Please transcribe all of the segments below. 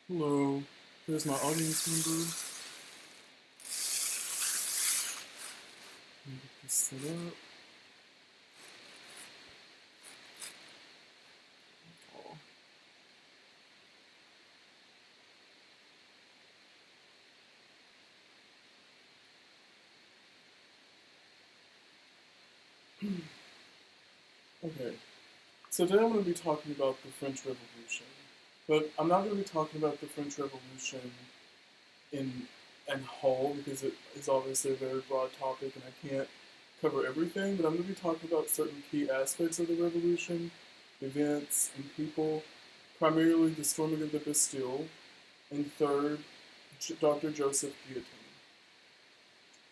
Hello, there's my audience member. Let me get this set up. Oh. Okay, so today I'm going to be talking about the French Revolution, but I'm not going to be talking about the French Revolution in whole because it is obviously a very broad topic and I can't cover everything. But I'm going to be talking about certain key aspects of the revolution, events, and people, primarily the storming of the Bastille, and third, Dr. Joseph Guillotin.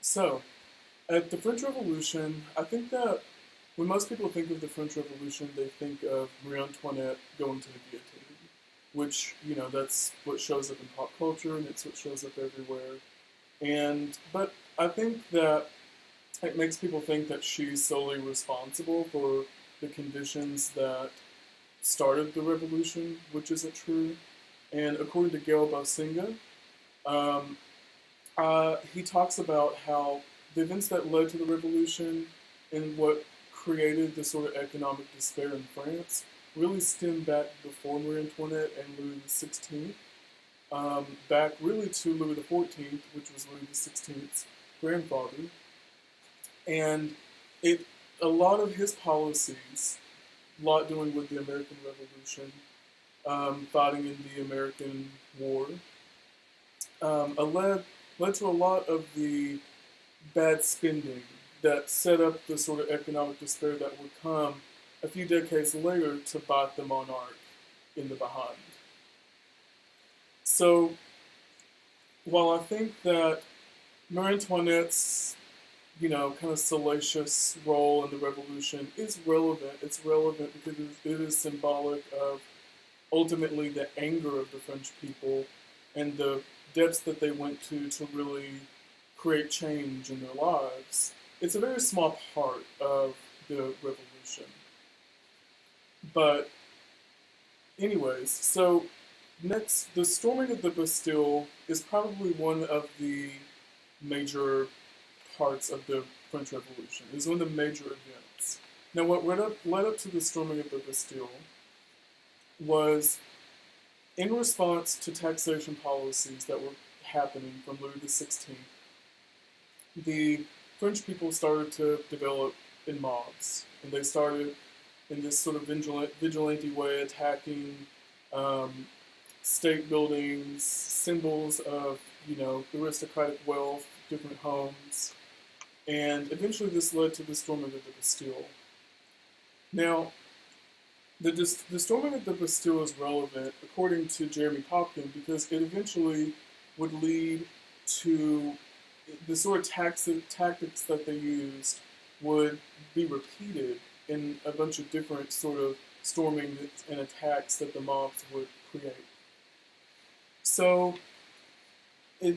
So, at the French Revolution, I think that when most people think of the French Revolution, they think of Marie Antoinette going to the guillotine, which, that's what shows up in pop culture and it's what shows up everywhere. But I think that it makes people think that she's solely responsible for the conditions that started the revolution, which isn't true. And according to Gail Basinga, um, he talks about how the events that led to the revolution and what created the sort of economic despair in France really stem back before Marie Antoinette and Louis XVI, back really to Louis XIV, which was Louis XVI's grandfather, and it a lot of his policies, a lot doing with the American Revolution, fighting in the American War, led to a lot of the bad spending that set up the sort of economic despair that would come a few decades later to bite the monarch in the behind. So while I think that Marie Antoinette's, kind of salacious role in the revolution is relevant, it's relevant because it is symbolic of ultimately the anger of the French people and the depths that they went to really create change in their lives. It's a very small part of the revolution. But, anyways, so next, the storming of the Bastille is probably one of the major parts of the French Revolution. It was one of the major events. Now, what led up to the storming of the Bastille was in response to taxation policies that were happening from Louis XVI, the French people started to develop in mobs, and they started in this sort of vigilante way attacking um, state buildings, symbols of aristocratic wealth, different homes, and eventually this led to the storming of the Bastille. Now, the storming of the Bastille is relevant, according to Jeremy Popkin, because it eventually would lead to the sort of tactics that they used would be repeated in a bunch of different sort of storming and attacks that the mobs would create. So, it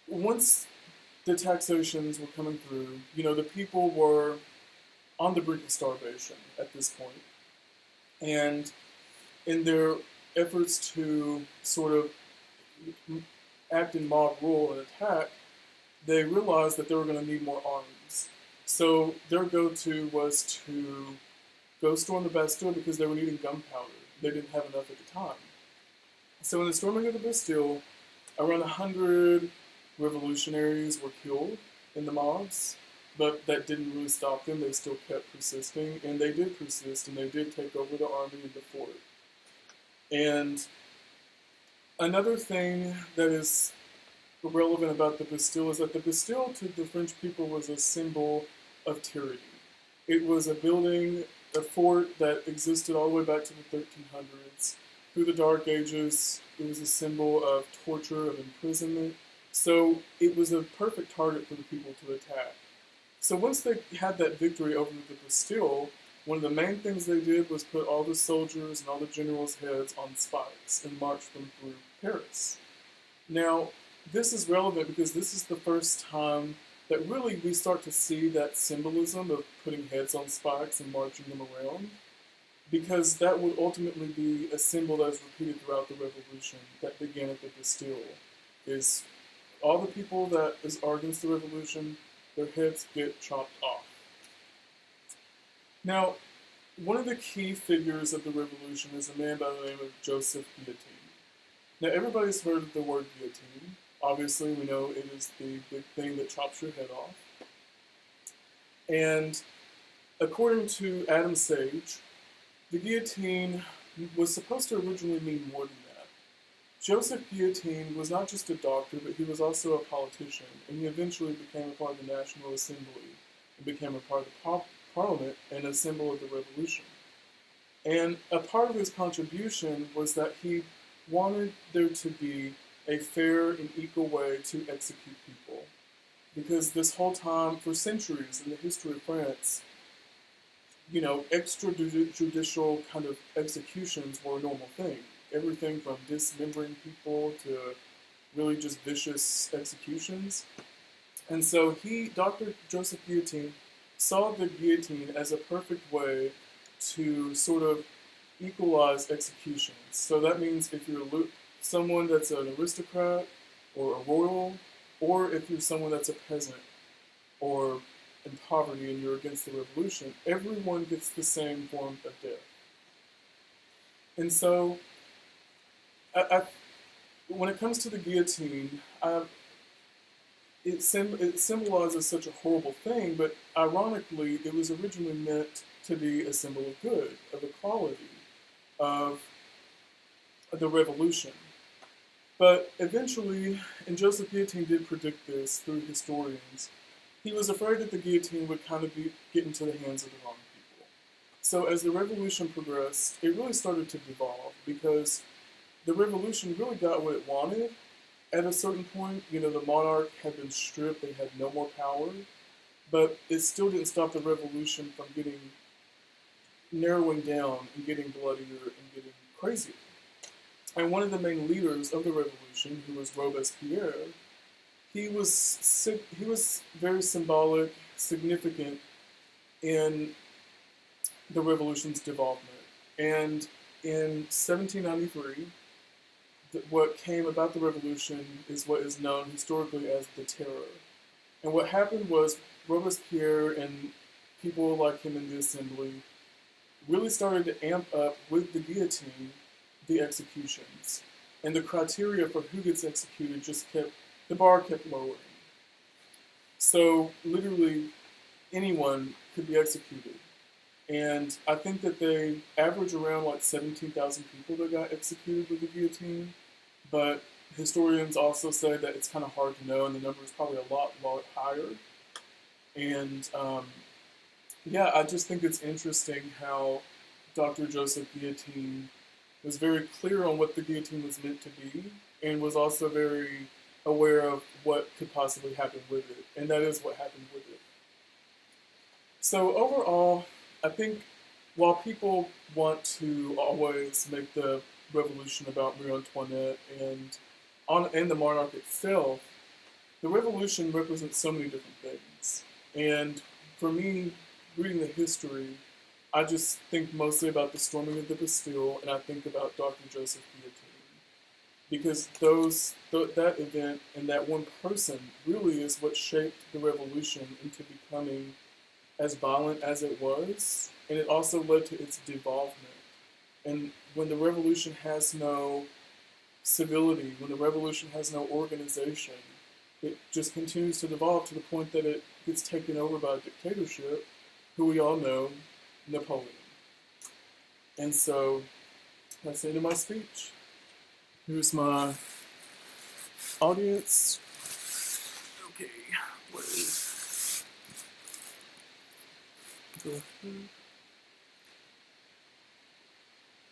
once the taxations were coming through, the people were on the brink of starvation at this point, and in their efforts to sort of act in mob rule and attack, they realized that they were going to need more armies. So their go-to was to go storm the Bastille because they were needing gunpowder. They didn't have enough at the time. So in the storming of the Bastille, around 100 revolutionaries were killed in the mobs, but that didn't really stop them. They still kept persisting, and they did persist, and they did take over the army and the fort. And another thing that is relevant about the Bastille is that the Bastille to the French people was a symbol of tyranny. It was a building, a fort that existed all the way back to the 1300s. Through the Dark Ages, it was a symbol of torture, of imprisonment. So it was a perfect target for the people to attack. So once they had that victory over the Bastille, one of the main things they did was put all the soldiers and all the generals' heads on spikes and march them through Paris. Now, this is relevant because this is the first time that really we start to see that symbolism of putting heads on spikes and marching them around. because that would ultimately be a symbol that is repeated throughout the revolution that began at the Bastille. Is all the people that are against the revolution, their heads get chopped off. Now, one of the key figures of the revolution is a man by the name of Joseph Guillotine. Now, everybody's heard of the word guillotine. Obviously, we know it is the big thing that chops your head off. And according to Adam Sage, the guillotine was supposed to originally mean more than that. Joseph Guillotine was not just a doctor, but he was also a politician, and he eventually became a part of the National Assembly and became a part of the Parliament and a symbol of the revolution. And a part of his contribution was that he wanted there to be a fair and equal way to execute people. Because this whole time, for centuries in the history of France, extrajudicial kind of executions were a normal thing. Everything from dismembering people to really just vicious executions. And so Dr. Joseph Guillotine, saw the guillotine as a perfect way to sort of equalize executions. So that means if you're someone that's an aristocrat or a royal, or if you're someone that's a peasant or in poverty and you're against the revolution, everyone gets the same form of death. And so, when it comes to the guillotine, it symbolizes such a horrible thing, but ironically, it was originally meant to be a symbol of good, of equality, of the revolution. But eventually, and Joseph Guillotine did predict this through historians, he was afraid that the guillotine would kind of get into the hands of the wrong people. So as the revolution progressed, it really started to devolve because the revolution really got what it wanted. At a certain point, the monarch had been stripped, they had no more power, but it still didn't stop the revolution from narrowing down and getting bloodier and getting crazier. And one of the main leaders of the revolution, who was Robespierre, he was very symbolic, significant in the revolution's development. And in 1793, what came about the revolution is what is known historically as the Terror. And what happened was Robespierre and people like him in the assembly really started to amp up with the guillotine the executions. And the criteria for who gets executed the bar kept lowering. So literally anyone could be executed. And I think that they average around like 17,000 people that got executed with the guillotine. But historians also say that it's kind of hard to know, and the number is probably a lot higher. And I just think it's interesting how Dr. Joseph Guillotine was very clear on what the guillotine was meant to be, and was also very aware of what could possibly happen with it. And that is what happened with it. So overall, I think while people want to always make the revolution about Marie Antoinette and the monarch itself, the revolution represents so many different things. And for me, reading the history, I just think mostly about the storming of the Bastille, and I think about Dr. Joseph Guillotine. Because that event and that one person really is what shaped the revolution into becoming as violent as it was, and it also led to its devolvement. And when the revolution has no civility, when the revolution has no organization, it just continues to devolve to the point that it gets taken over by a dictatorship, who we all know, Napoleon. And so, that's the end of my speech. Here's my audience. Okay, where is...